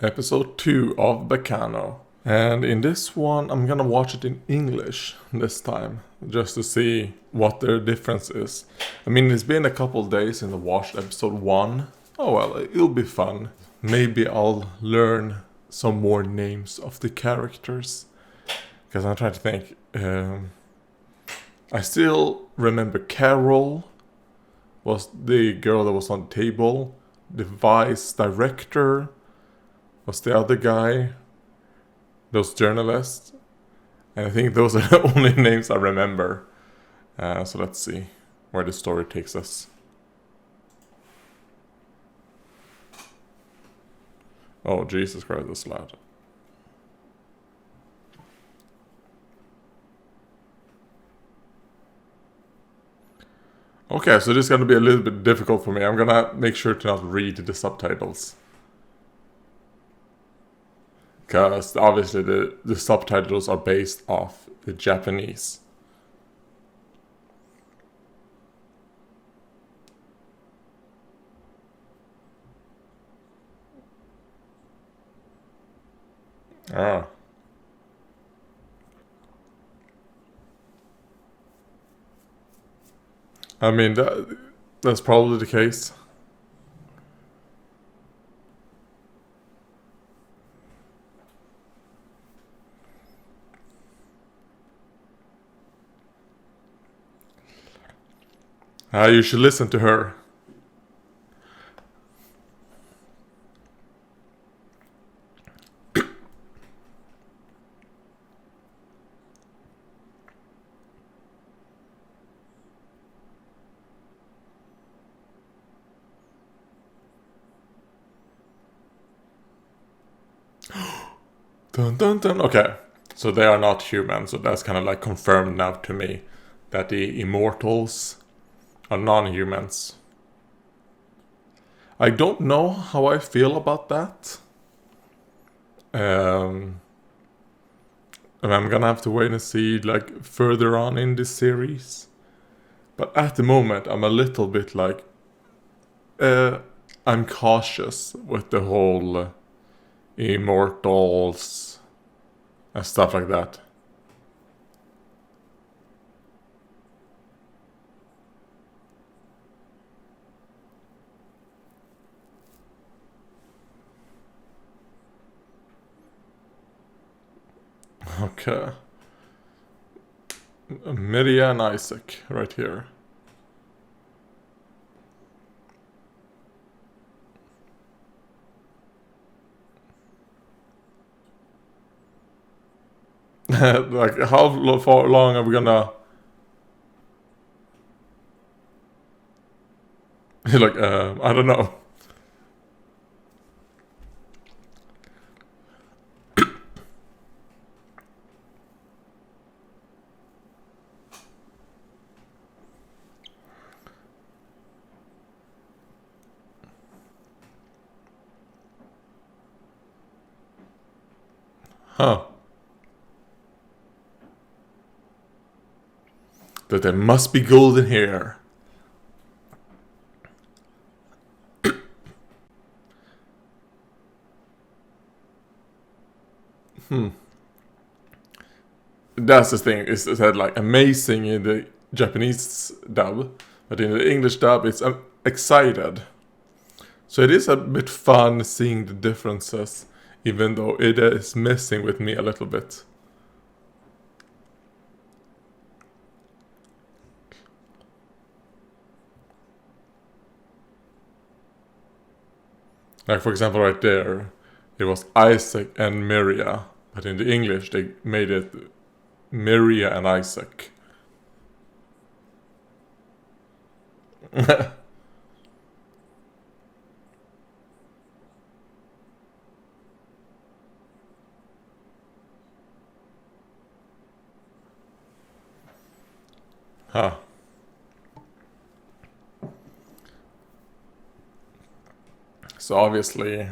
episode 2 of Baccano. And in this one, I'm gonna watch it in English this time, just to see what their difference is. I mean, it's been a couple days since I watched episode 1. Oh well, it'll be fun. Maybe I'll learn some more names of the characters. Because I'm trying to think. I still remember Carol was the girl that was on the table. The vice director was the other guy. Those journalists. And I think those are the only names I remember. So let's see where the story takes us. Oh, Jesus Christ, that's loud. Okay, so this is going to be a little bit difficult for me. I'm going to make sure to not read the subtitles. Because obviously the subtitles are based off the Japanese. Ah. I mean, that's probably the case. You should listen to her. Dun dun dun. Okay, so they are not human, so that's kind of like confirmed now to me that the immortals are non-humans. I don't know how I feel about that. And I'm gonna have to wait and see like further on in this series. But at the moment, I'm a little bit like, I'm cautious with the whole immortals and stuff like that. Okay. Miria and Isaac, right here. Like, how far long are we gonna... like, I don't know. Huh. That there must be golden hair. That's the thing, is that like amazing in the Japanese dub, but in the English dub it's excited. So it is a bit fun seeing the differences, even though it is messing with me a little bit. Like, for example, right there, it was Isaac and Miria, but in the English they made it Miria and Isaac. Huh. So obviously,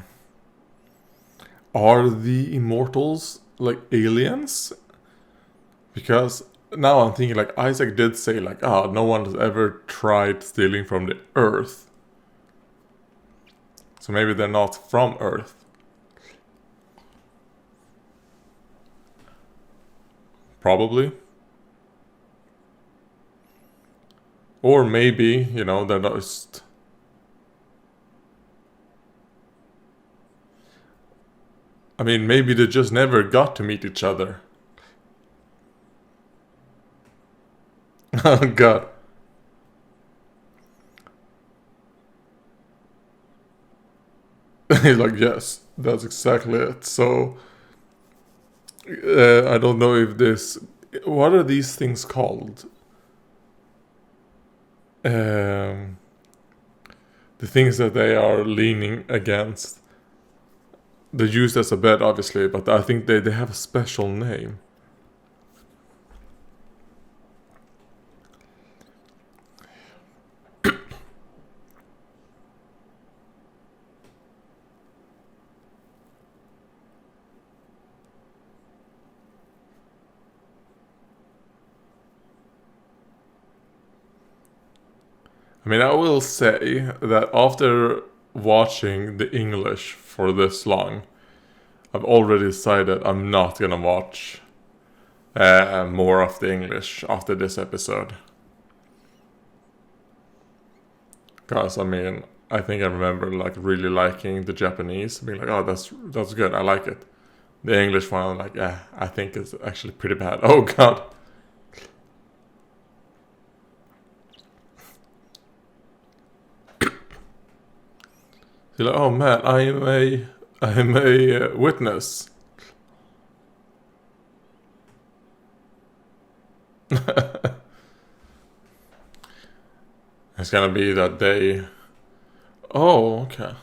are the immortals like aliens? Because now I'm thinking like Isaac did say like, no one has ever tried stealing from the earth. So maybe they're not from Earth. Probably. Or maybe, you know, they're just... I mean, maybe they just never got to meet each other. Oh god. He's like, yes, that's exactly it. So, I don't know if this... What are these things called? The things that they are leaning against. They're used as a bed, obviously, but I think they have a special name. I mean, I will say that after watching the English for this long, I've already decided I'm not gonna watch more of the English after this episode. Because, I mean, I think I remember like really liking the Japanese, being like, oh, that's good, I like it. The English one, I'm like, yeah, I think it's actually pretty bad. Oh god. You're like, oh man, I'm a witness. It's gonna be that day. Oh, okay.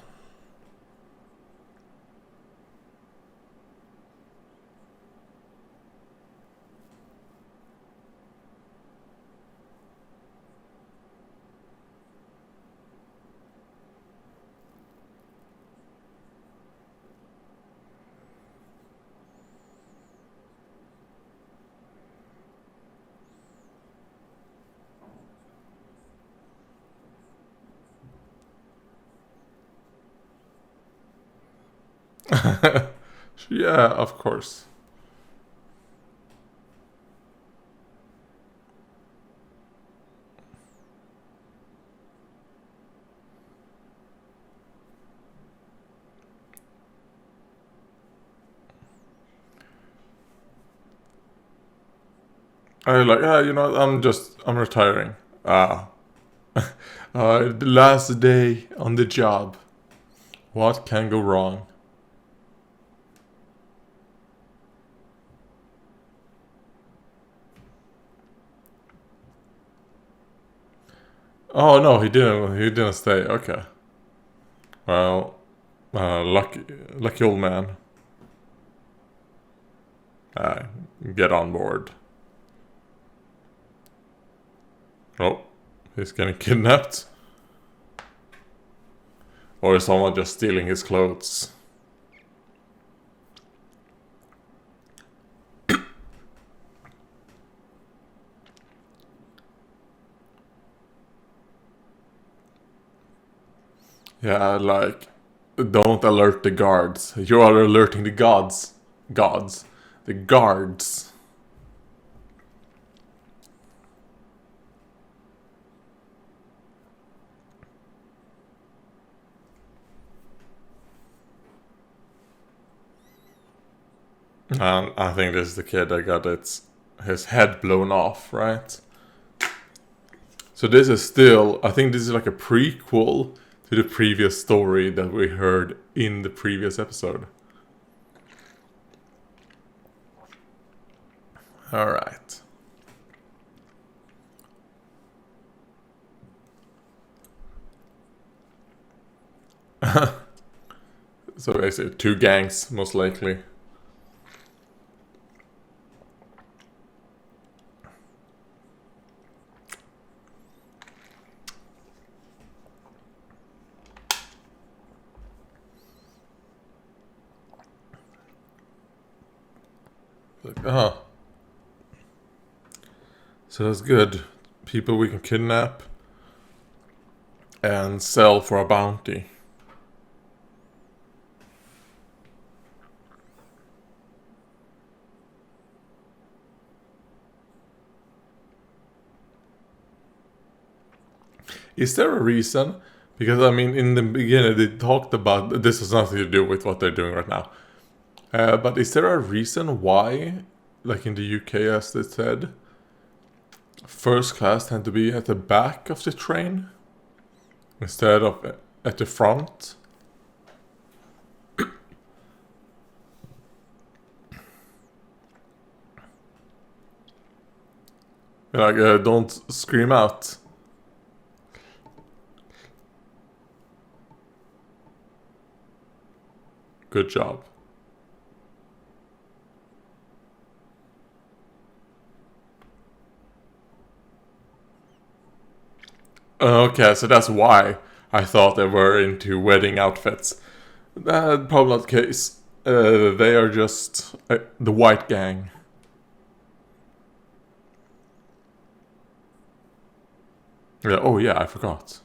Yeah, of course. I like, you know, I'm retiring. The last day on the job. What can go wrong? Oh no, he didn't. He didn't stay. Okay. Well, lucky old man. Uh, get on board. Oh, he's getting kidnapped. Or is someone just stealing his clothes? Yeah, like, don't alert the guards. You are alerting the gods. Gods. The guards. And I think this is the kid that got his head blown off, right? So this is still, I think this is like a prequel to the previous story that we heard in the previous episode. Alright. So basically, two gangs, most likely. Like, so that's good. People we can kidnap and sell for a bounty. Is there a reason? Because I mean, in the beginning they talked about this has nothing to do with what they're doing right now. But is there a reason why, like in the UK, as they said, first class tend to be at the back of the train instead of at the front? Like, don't scream out. Good job. Okay, so that's why I thought they were into wedding outfits. Probably not the case. They are just the white gang. Yeah, oh yeah, I forgot.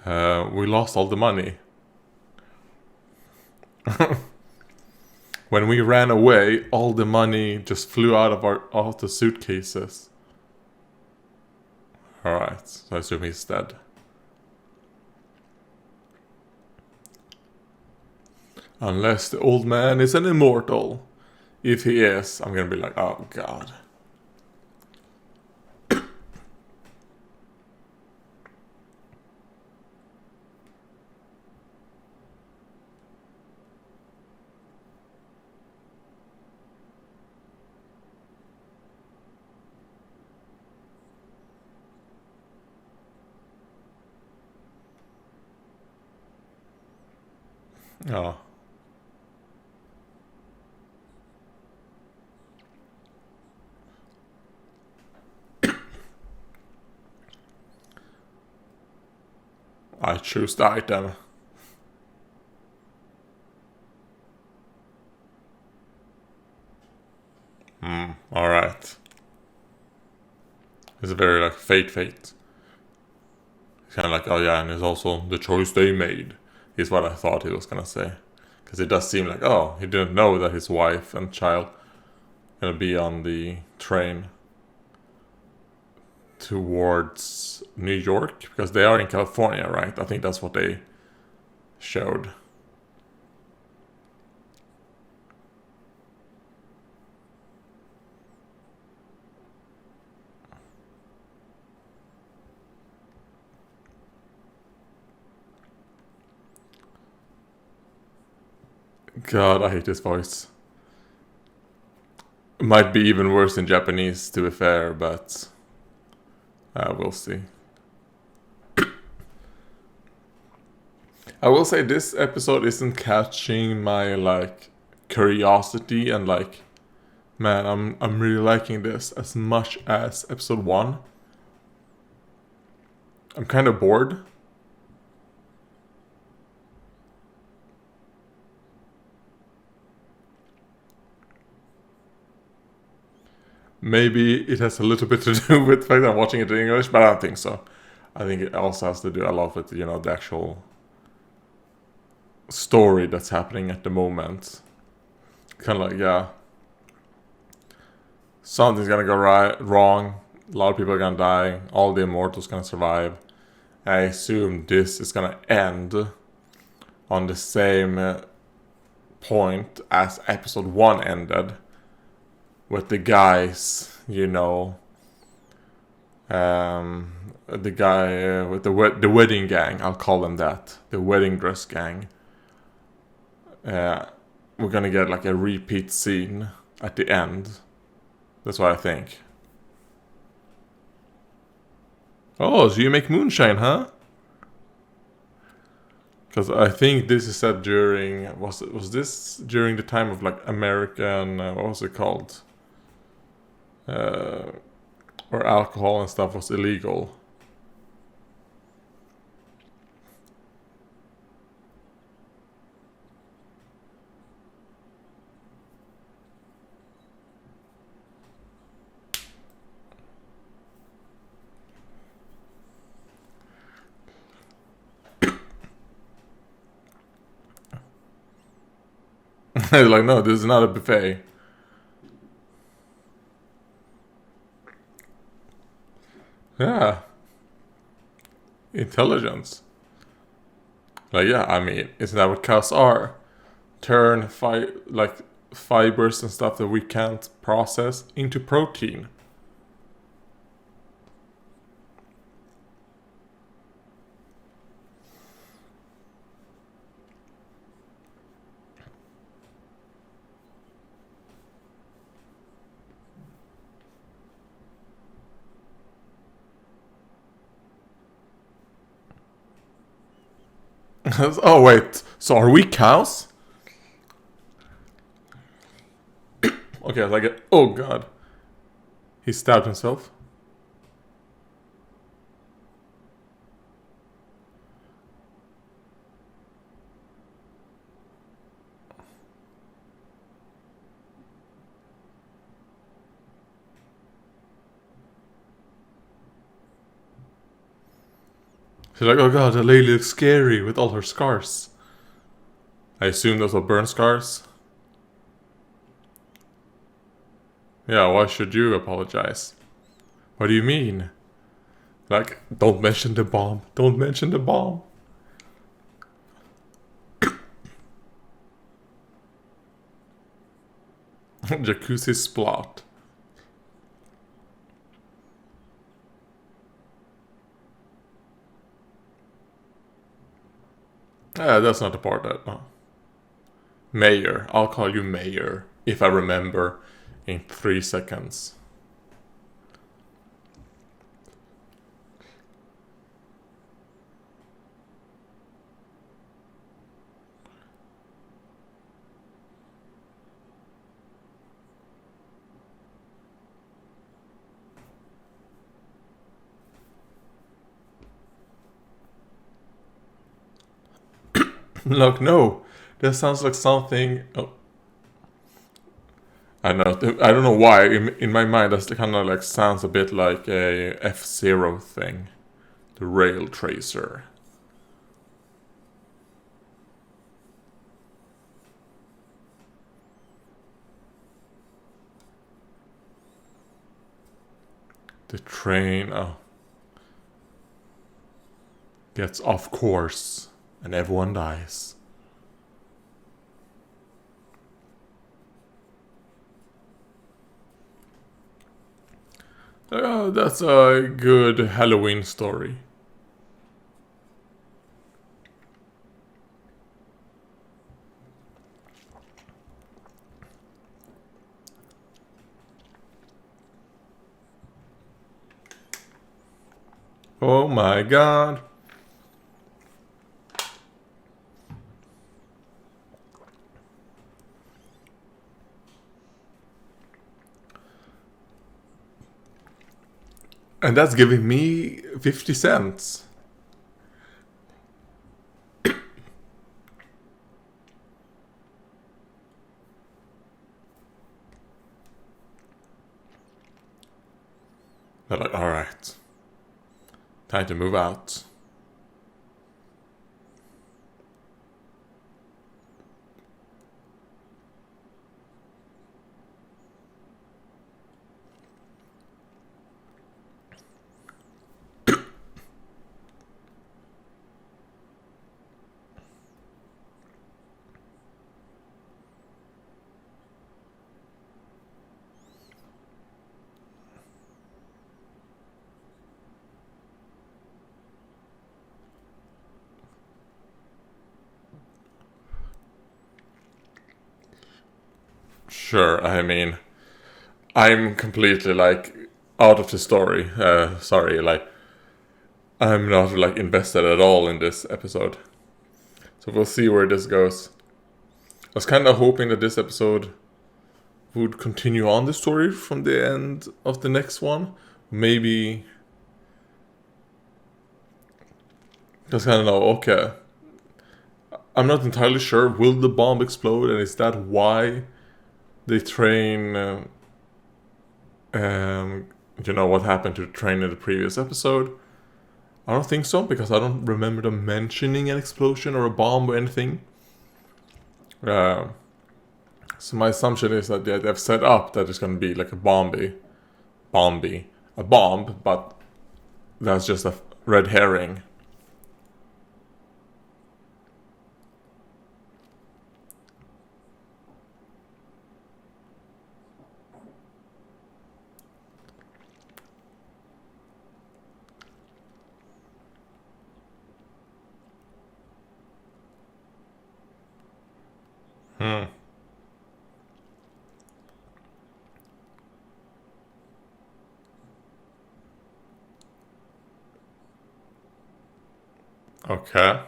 We lost all the money. When we ran away, all the money just flew out of the suitcases. Alright, so I assume he's dead. Unless the old man is an immortal. If he is, I'm gonna be like, oh god. Oh. I choose the item. Alright. It's a very like fate. It's kind of like, oh yeah, and it's also the choice they made, is what I thought he was gonna say. Because it does seem like, oh, he didn't know that his wife and child gonna be on the train towards New York, because they are in California, right? I think that's what they showed. God, I hate his voice. It might be even worse in Japanese, to be fair, but we'll see. I will say this episode isn't catching my like curiosity and like, man, I'm really liking this as much as episode 1. I'm kind of bored. Maybe it has a little bit to do with the fact that I'm watching it in English, but I don't think so. I think it also has to do a lot with, you know, the actual story that's happening at the moment. Kind of like, yeah, something's gonna go wrong. A lot of people are gonna die. All the immortals gonna survive. I assume this is gonna end on the same point as episode 1 ended, with the guys, you know, the guy with the wedding gang. I'll call them that, the wedding dress gang. We're gonna get like a repeat scene at the end. That's what I think. Oh, so you make moonshine, huh? Because I think this is set during, was this during the time of like American, what was it called? Where alcohol and stuff was illegal. Like, no, this is not a buffet. Yeah. intelligence. Like, yeah, I mean, isn't that what cows are? Turn fibers and stuff that we can't process into protein. Oh wait, so are we cows? Okay, I like it. Oh god. He stabbed himself. She's like, oh god, the lady looks scary with all her scars. I assume those are burn scars. Yeah, why should you apologize? What do you mean? Like, don't mention the bomb. Don't mention the bomb. Jacuzzi splot. That's not the part that... No. Mayor. I'll call you Mayor. If I remember in 3 seconds. Look, no. That sounds like something... Oh. I don't know why. In my mind, that kind of like sounds a bit like a F-Zero thing. The rail tracer. The train gets off course and everyone dies. That's a good Halloween story. Oh my god. And that's giving me 50 cents. They're like, alright. Time to move out. Sure, I mean, I'm completely like out of the story. Sorry, like I'm not like invested at all in this episode. So we'll see where this goes. I was kind of hoping that this episode would continue on the story from the end of the next one. Maybe just kind of know, okay. I'm not entirely sure. Will the bomb explode? And is that why they train... you know what happened to the train in the previous episode? I don't think so, because I don't remember them mentioning an explosion or a bomb or anything. So my assumption is that they've set up that it's going to be like a bomb, but that's just a red herring. Hmm. Okay.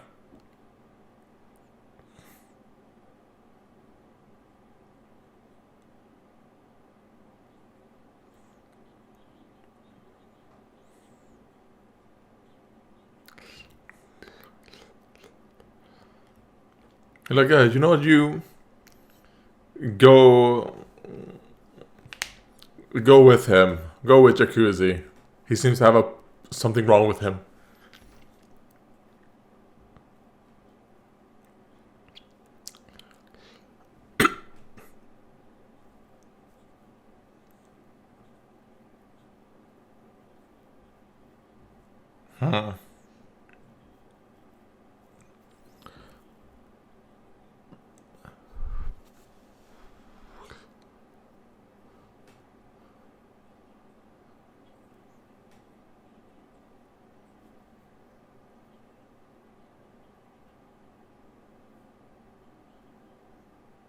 Like, you know what? You go go with him. Go with Jacuzzi. He seems to have something wrong with him. Huh.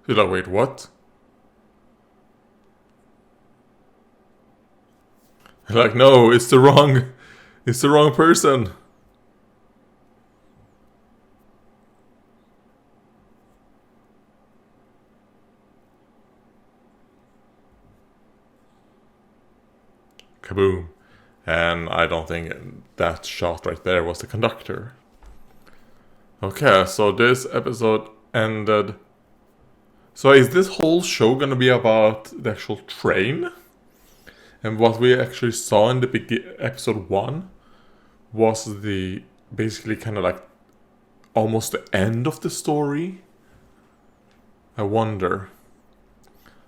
He's like, wait, what? Like, no, it's the wrong person. Kaboom. And I don't think that shot right there was the conductor. Okay, so this episode ended. So is this whole show gonna be about the actual train? And what we actually saw in the episode 1 was the basically kind of like almost the end of the story. I wonder.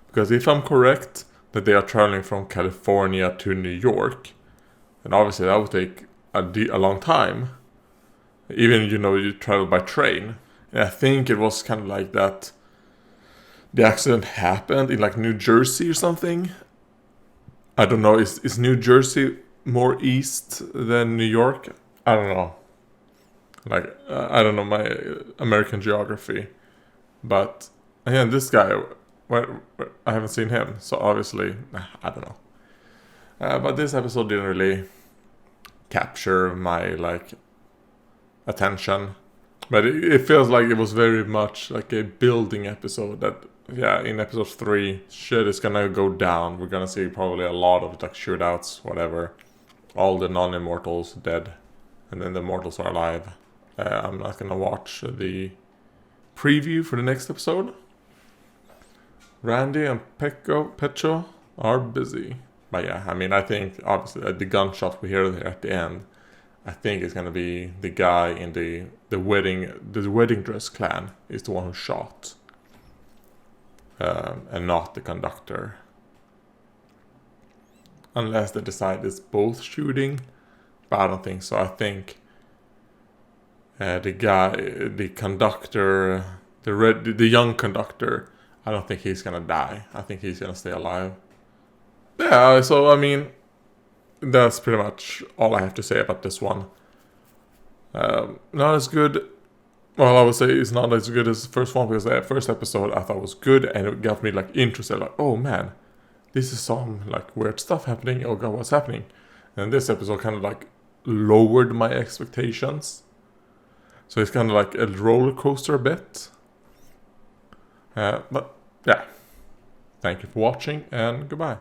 Because if I'm correct that they are traveling from California to New York, then obviously that would take a long time. Even, you travel by train. And I think it was kind of like that the accident happened in like New Jersey or something. I don't know, is New Jersey more east than New York? I don't know. Like, I don't know my American geography. But, again, this guy, I haven't seen him, so obviously, I don't know. But this episode didn't really capture my, like, attention. But it feels like it was very much like a building episode that, yeah, in episode 3, shit is gonna go down. We're gonna see probably a lot of, like, shootouts, whatever. All the non-immortals dead. And then the immortals are alive. I'm not gonna watch the preview for the next episode. Randy and Pecho are busy. But yeah, I mean, I think obviously the gunshot we hear there at the end, I think it's gonna be the guy in the wedding dress clan is the one who shot, and not the conductor. Unless they decide it's both shooting, but I don't think so. I think the conductor, the young conductor, I don't think he's gonna die. I think he's gonna stay alive. Yeah, so I mean, that's pretty much all I have to say about this one. Not as good. Well, I would say it's not as good as the first one because the first episode I thought was good and it got me like interested. Like, oh man, this is some like weird stuff happening. Oh god, what's happening? And this episode kind of like lowered my expectations. So it's kind of like a roller coaster a bit. But yeah, thank you for watching and goodbye.